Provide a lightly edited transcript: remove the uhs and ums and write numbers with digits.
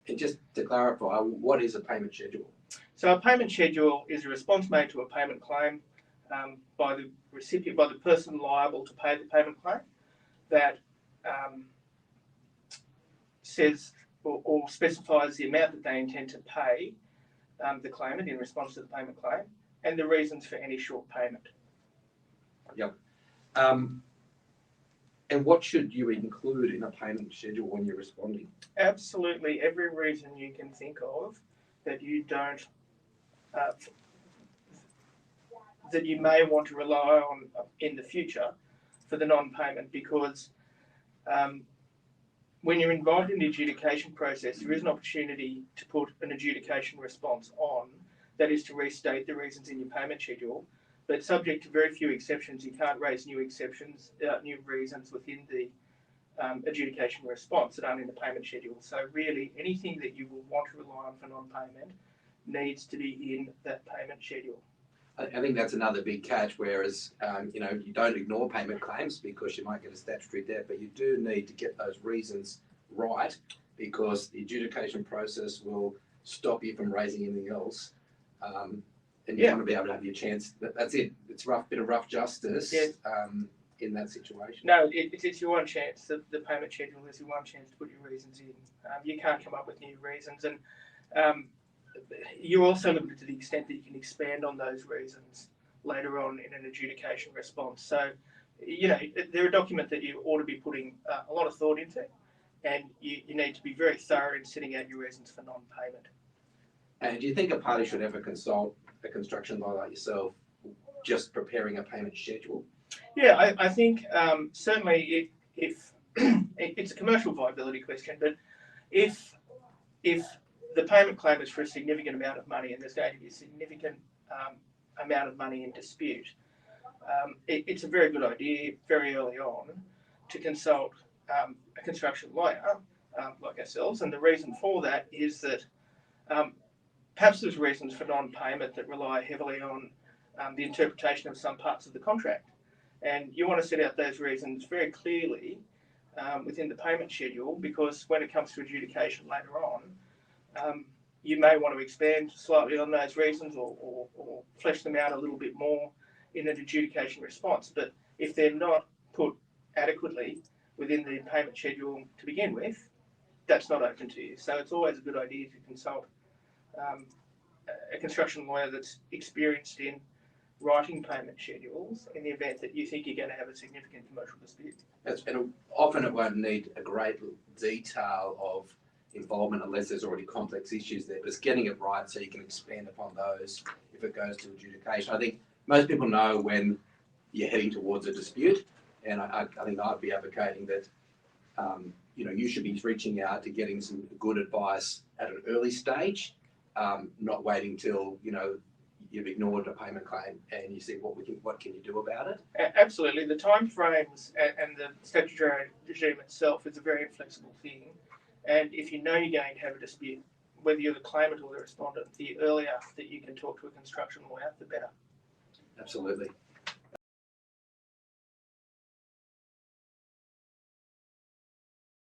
And just to clarify, what is a payment schedule? So a payment schedule is a response made to a payment claim by the recipient, by the person liable to pay the payment claim, that says or specifies the amount that they intend to pay the claimant in response to the payment claim, and the reasons for any short payment. Yep. And what should you include in a payment schedule when you're responding? Absolutely every reason you can think of that you don't, that you may want to rely on in the future for the non-payment, because when you're involved in the adjudication process, there is an opportunity to put an adjudication response on, that is to restate the reasons in your payment schedule, but subject to very few exceptions, you can't raise new exceptions, new reasons within the adjudication response that aren't in the payment schedule. So really, anything that you will want to rely on for non-payment needs to be in that payment schedule. I think that's another big catch, whereas, you don't ignore payment claims because you might get a statutory debt, but you do need to get those reasons right, because the adjudication process will stop you from raising anything else. And you want to be able to have your chance. That's it. It's a bit of rough justice in that situation. No, it's your one chance. The payment schedule is your one chance to put your reasons in. You can't come up with new reasons. And you're also limited to the extent that you can expand on those reasons later on in an adjudication response. So, they're a document that you ought to be putting a lot of thought into, and you need to be very thorough in setting out your reasons for non-payment. And do you think a party should ever consult a construction lawyer like yourself just preparing a payment schedule? Yeah, I think certainly if it's a commercial viability question, but if the payment claim is for a significant amount of money and there's going to be a significant amount of money in dispute, it's a very good idea very early on to consult a construction lawyer like ourselves. And the reason for that is that perhaps there's reasons for non-payment that rely heavily on the interpretation of some parts of the contract. And you want to set out those reasons very clearly within the payment schedule, because when it comes to adjudication later on, you may want to expand slightly on those reasons or flesh them out a little bit more in an adjudication response. But if they're not put adequately within the payment schedule to begin with, that's not open to you. So it's always a good idea to consult a construction lawyer that's experienced in writing payment schedules in the event that you think you're going to have a significant commercial dispute. And often it won't need a great detail of involvement unless there's already complex issues there, but it's getting it right so you can expand upon those if it goes to adjudication. I think most people know when you're heading towards a dispute, and I think I'd be advocating that you should be reaching out to getting some good advice at an early stage, not waiting till you've ignored a payment claim and you see what can you do about it. Absolutely, the time frames and the statutory regime itself is a very inflexible thing. And if you know you're going to have a dispute, whether you're the claimant or the respondent, the earlier that you can talk to a construction lawyer, the better. Absolutely.